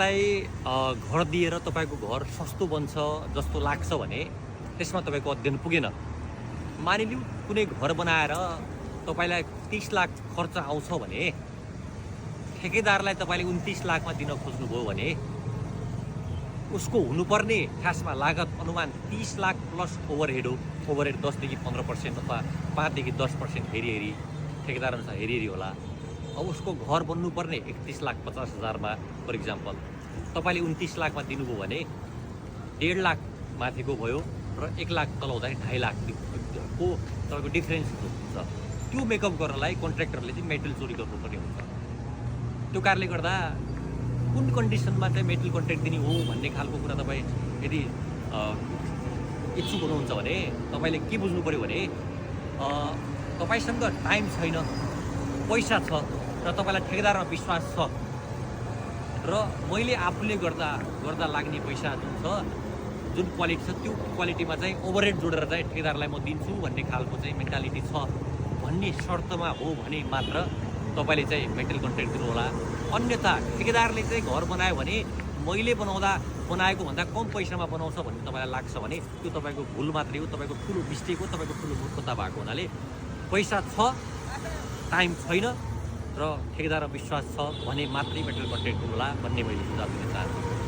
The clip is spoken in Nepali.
घर दिएर तपाईँको घर सस्तो बन्छ जस्तो लाग्छ भने त्यसमा तपाईँको अध्ययन पुगेन। मानिलिउँ कुनै घर बनाएर तपाईँलाई 30 लाख खर्च आउँछ भने ठेकेदारलाई तपाईँले 29 लाखमा दिन खोज्नुभयो भने उसको हुनुपर्ने खासमा लागत अनुमान 30 लाख प्लस ओभरहेड हो। ओभरहेड 10 देखि 15% अथवा 5 देखि 10% हेरी ठेकेदार अनुसार हेरी होला। अब उसको घर बन्नुपर्ने 31,50,000 फर इक्जाम्पल तपाईँले 29 लाखमा दिनुभयो भने 1.5 लाख माथिको भयो र 1 लाख तल हुँदाखेरि 2.5 लाखको तपाईँको डिफ्रेन्स हुन्छ। त्यो मेकअप गर्नलाई कन्ट्र्याक्टरले चाहिँ मेटेरियल चोरी गर्नुपर्ने हुन्छ। त्यो कारणले गर्दा कुन कन्डिसनमा चाहिँ मेटेरियल कन्ट्र्याक्ट दिने हो भन्ने खालको कुरा तपाईँ यदि इच्छुक हुनुहुन्छ भने तपाईँले के बुझ्नु पऱ्यो भने तपाईँसँग टाइम छैन, पैसा छ र तपाईँलाई ठेकेदारमा विश्वास छ र मैले आफूले गर्दा लाग्ने पैसा जुन छ, जुन क्वालिटी छ त्यो क्वालिटीमा चाहिँ ओभरहेड जोडेर चाहिँ ठेकेदारलाई म दिन्छु भन्ने खालको चाहिँ मेन्टालिटी छ भन्ने शर्तमा हो भने मात्र तपाईँले चाहिँ मेटेरियल कन्ट्र्याक्ट दिनु होला। अन्यथा ठेकेदारले चाहिँ घर बनायो भने मैले बनाएको भन्दा कम पैसामा बनाउँछ भन्ने तपाईँलाई लाग्छ भने त्यो तपाईँको भुल मात्रै हो, तपाईँको ठुलो मिस्टेक हो, तपाईँको ठुलो मूर्खता भएको हुनाले पैसा छ, टाइम छैन र ठेकेदारमा विश्वास छ भने मात्रै मेटेरियल कन्ट्र्याक्ट दिनु होला भन्ने मैले सुझाव दिन चाहन्छु।